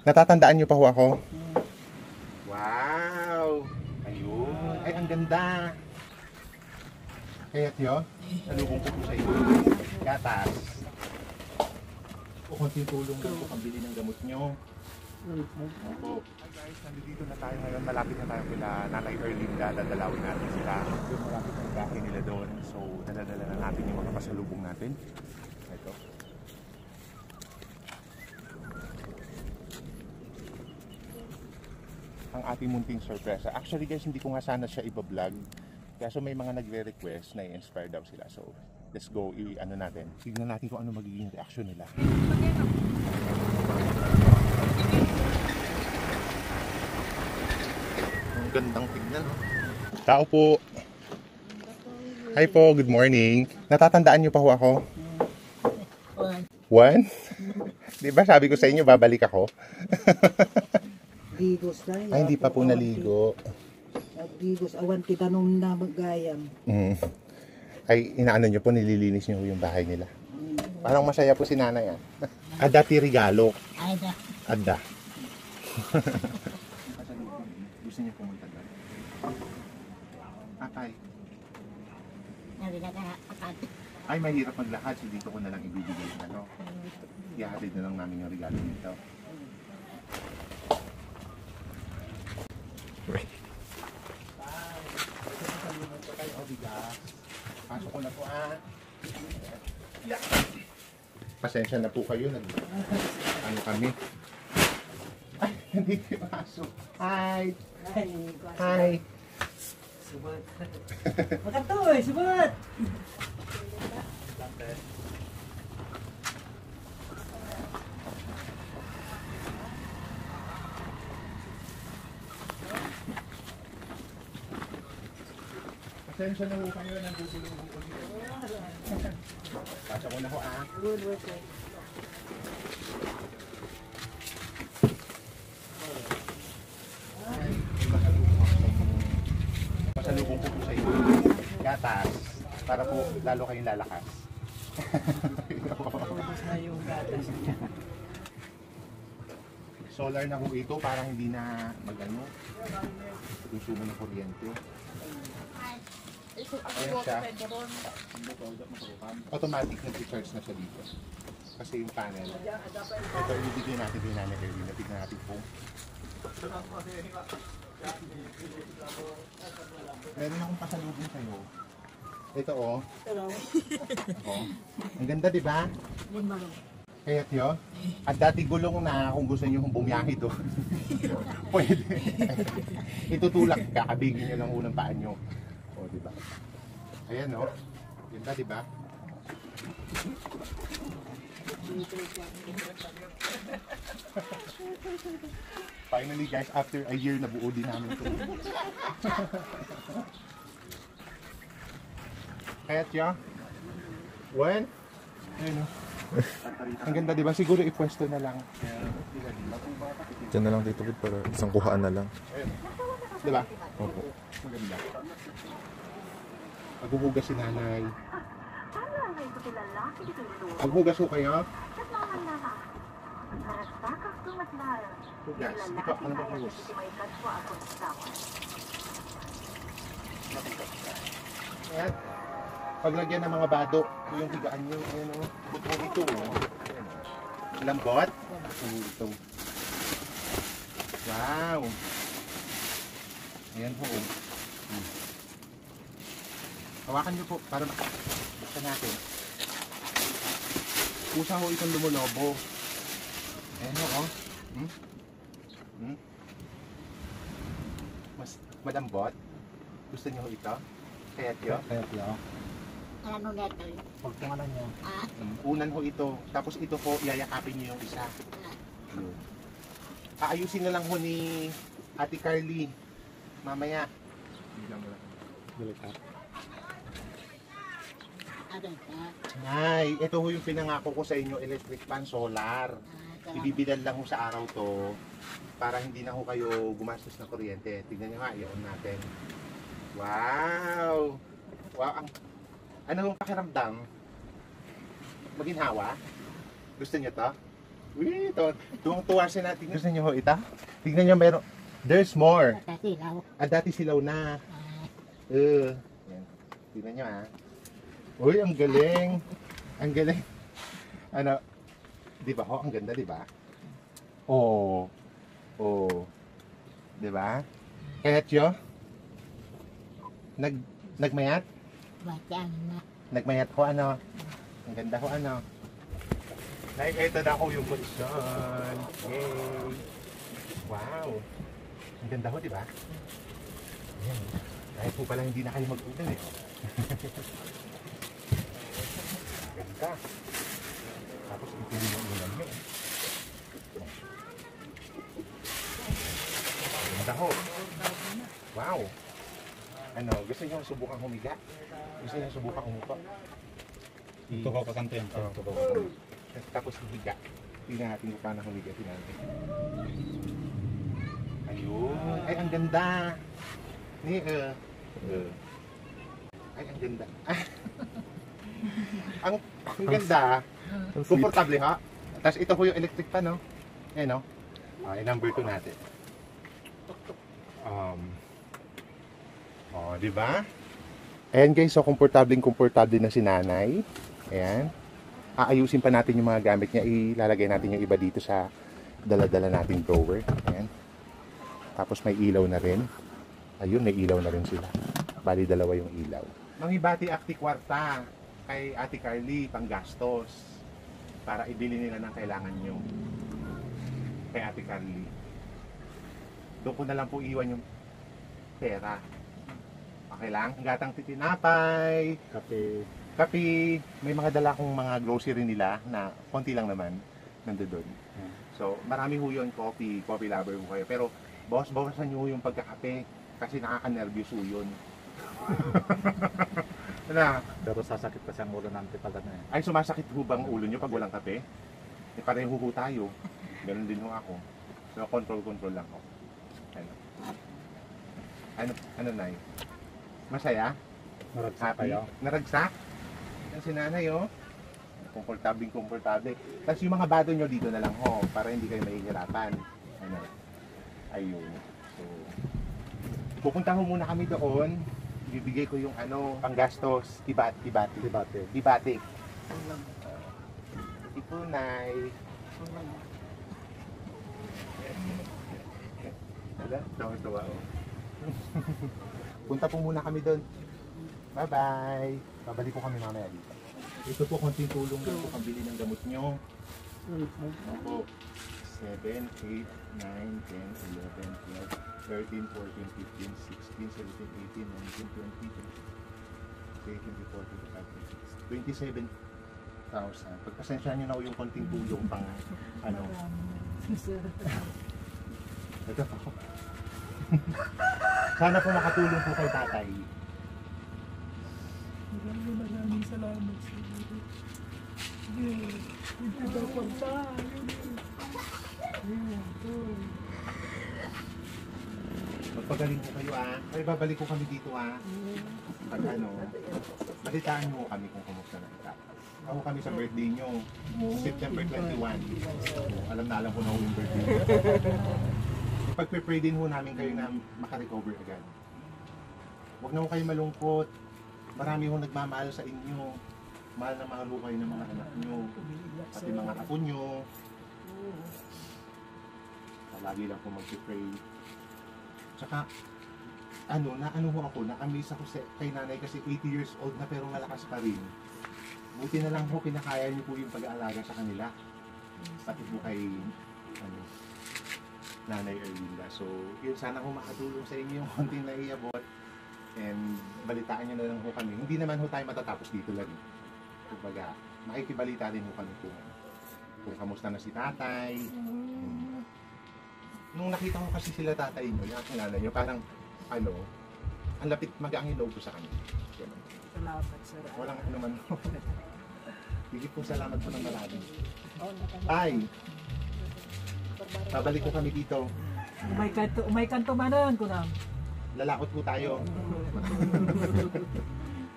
Natatandaan niyo pa ho ako? Wow! Ayun. Ay, ang ganda. Kaya tiyo, salubong ko po sa iyo. Gatas. O konting tulong lang po pambili ng gamot nyo. Opo. Hi guys, nandito na tayo ngayon. Malapit na tayo kila Nanay Erlinda. Dadalawin natin sila. Yung malapit ng bahay nila doon. So, daladala na natin yung mga pasalubong natin. Ito. Ang ating munting sorpresa. Actually guys, hindi ko nga sana siya iba-vlog. Kaso may mga nagre-request na i-inspire daw sila. So, let's go. Ano natin. Tignan natin kung ano magiging reaction nila. Ang gandang tignan. Tao po. Hi po, good morning. Natatandaan niyo pa ho ako? One? Di ba sabi ko sa inyo, babalik ako? Ligos na. Ay, hindi pa po naligo. Ligos, awan titanong na magayam. Ay, inaano nyo po, nililinis nyo yung bahay nila. Parang masaya po si nanay. Ada ti regalo. Ada. Ada. Gusto niyo pumunta doon? Atay. Ay, mahirap maglakad. So dito ko na lang ibibigay yung ano. Ihahatid na lang namin yung regalo nito. Pasok ko na po yeah. Pasensya na po kayo. Ano kami? Ay, hindi pasok. Hi! Hi! Subat. Makatoy, subat! Pasensya na po kayo. Nandudulong po dito. Pasok ko na po Good work. Pasalubong ko po sa inyo. Gatas. Para po lalo kayong lalakas. Tapos na yung gatas niya. Solar na po ito para hindi na mag-ano. Consumo ng kuryente. Ayan siya. Automatic nag-recharge na siya dito. Kasi yung panel. Ito ibibigay natin kay Nanay Erlinda. Tignan natin po. Meron akong pasalubong sa'yo. Ito oh. Oh. Ang ganda, di ba? Kaya tiyo, at dati gulong na kung gusto niyo bumiyahe doon. Pwede. Itutulak, kakabigin niyo lang unang paan niyo. O, di ba? Ayan oh. Ganda, di ba? Finally guys, after a year nabuo din namin ito. Kaya tiyo, when? Ayun oh. Ang ganda, di ba? Siguro ipwesto na lang. Diyan na lang dito para isang kuhaan na lang. Ayun. Di ba? Opo. Maganda. Maghuhugas si nanay. Maghugas ko kayo? Hugas. Ikaw, ano ba hugas? Ayan. Paglagyan ng mga badok, yung higaan nyo, ayan o, buto ito o. Lambot? Ito. Wow! Ayan po o. Hawakan nyo po para buksan natin. Pusa ho itong lumulobo. Ayan o. Mas malambot. Gusto nyo ho ito? Kaya tiyo? Kaya tiyo. Ano neto? Pagtungalan niyo. Unan ho ito. Tapos ito po, iyayakapin nyo yung isa. Aayusin na lang ho ni Ate Carly. Mamaya. Ay, ito ho yung pinangako ko sa inyo, electric fan, solar. Ibibilan lang ho sa araw to para hindi na ho kayo gumastos ng kuryente. Tignan nyo nga, i-on natin. Wow! Wow, ano ang pakiramdam? Maginhawa? Gusto nyo to? Uy, tuwang-tuwa siya natin. Gusto niyo ho ita? Tignan niyo meron. There's more. Tasilaw. Dati silaw na. Yan. Tignan niyo ah. Uy, ang galing. Ang galing. Ano? Di ba ho? Ang ganda, di ba? Oh. Oh. Di ba? Kaya tiyo? Nagmayat? Batang na. Nagmayat ko ano? Ang ganda ko ano? Nakikita na ako yung kondisyon. Yay! Wow! Ang ganda ko, di ba? Ayan. Dahil po pala hindi na kayo mag-ulan eh. Ganda. Tapos ituloy yung ulan nyo. Ganda ko. Wow! Ano, gusto nyo subukan humiga? Gusto nyo subukan umupo? Ito ko kakanto yan. Tapos humiga. Tingnan natin kung paano humiga. Tingnan natin. Ayun. Ay, ang ganda. Ay, ang ganda. ang ganda. Komportable ha. Tapos ito po yung electric pa, no? Ayan, no? Ay, number 2 natin. Di ba? Ayan guys, so komportable na si nanay. Ayan. Aayusin pa natin yung mga gamit niya. Ilalagay natin yung iba dito sa dala-dala nating drawer. Ayan. Tapos may ilaw na rin. Ayun, may ilaw na rin sila. Bali, dalawa yung ilaw. Manghibati akti kwarta kay Ate Carly, panggastos. Para ibili nila ng kailangan nyo. Kay Ate Carly. Doon ko na lang po iwan yung pera. Okay lang? Gatang titinapay. Kape, may mga dala kong mga grocery nila na konti lang naman nandoon. So, marami ho yun, coffee lover ho kayo. Pero, bawasan nyo yung pagkakape kasi nakaka-nervous ho yun. Ano? Pero sasakit kasi ang ulo namin pag ano eh. Ay, sumasakit ho bang ulo nyo pag walang kape? Eh, pareho ho tayo. Ganun din ho ako. So, control lang ho. Ano na yun? Masaya? Naragsak Happy? kayo. Naragsak? Yan si nanay, oh. Komportable. Tapos yung mga bado nyo dito na lang, ho, para hindi kayo mahihirapan. Ano? Ayun. So, pupunta ho muna kami doon. Ibibigay ko yung panggastos. Ibati. Ipunay. Wala? Tawa-tawa, oh. Punta po muna kami doon. Bye-bye. Babalik ko kami mamaya dito. Ito po, konting tulong lang po pambili ng gamot nyo. Opo. 7, 8, 9, 10, 11, 12, 13, 14, 15, 16, 17, 18, 19, 20, 21, 22, 23, 24, 25, 26, 27,000. Pagpasensyahan nyo na po yung konting tulong pang Ito po. Sana po makatulong po kay tatay. Maraming salamat sa iyo. Hindi dapat tayo. Magpagaling po kayo Ay, babalik ko kami dito Pag balitaan mo kami kung kumusta na kita. Ako kami sa birthday nyo. September 21. Alam ko na yung birthday nyo. Pag-pray din ho namin kayo na makarecover agad. Huwag na ho kayo malungkot. Marami ho nagmamahal sa inyo. Mahal na mahal ho kayo ng mga anak nyo. Pati mga apo nyo. Lagi lang po mag-pray. Tsaka, na-ano ho ako, na-amaze ako kay nanay kasi 80 years old na pero malakas pa rin. Buti na lang ho, pinakaya niyo po yung pag-aalaga sa kanila. Pati po kay, Nanay Erlinda. So, yun, sana ho makatulong sa inyo yung konting naiabot. And balitaan nyo na lang ho kami. Hindi naman ho tayo matatapos dito lang. Kumbaga, makikibalita din ho kami kung kamusta na si tatay. Nung nakita ko kasi sila tatay nyo, yung aking nanay nyo, parang, ang lapit mag-ang ilog ko sa kanya. Salamat, sir. Walang naman ho. Higit po salamat po ng marami. Tay! Babalik ko kami dito. Umay kanto manan ko na. Lalakot po tayo.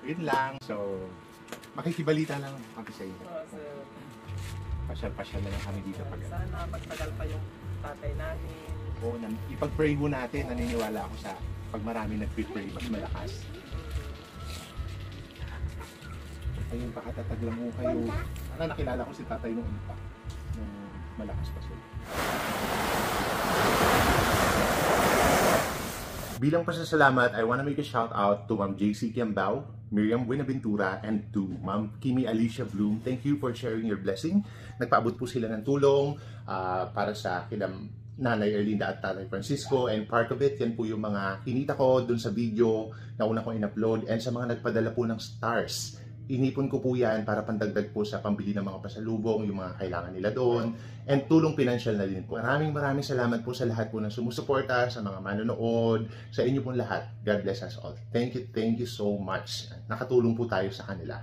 Yun lang. So, makikibalita lang kami sa inyo. pasyal-pasyal na lang kami dito pag Sana magtagal pa yung tatay namin. Oo, ipag-pray ho natin, naniniwala ako sa pag marami nag-pray, mas malakas. Ayun, pakatatag lang ho kayo. Nakilala ko si tatay nung ipa, nung malakas pa sila. Bilang pasasalamat, I want to make a shout out to Ma'am JC Kiambao, Miriam Buenaventura, and to Ma'am Kimi Alicia Bloom. Thank you for sharing your blessing. Nagpaabot po sila ng tulong para sa kilam Nanay Erlinda at Tatay Francisco, and part of it, yan po yung mga kinita ko dun sa video na una ko in-upload, and sa mga nagpadala po ng stars. Inipon ko po yan para pandagdag po sa pambili ng mga pasalubong, yung mga kailangan nila doon, and tulong pinansyal na din po. Maraming salamat po sa lahat po na sumusuporta, sa mga manonood, sa inyo po lahat. God bless us all. Thank you so much. Nakatulong po tayo sa kanila.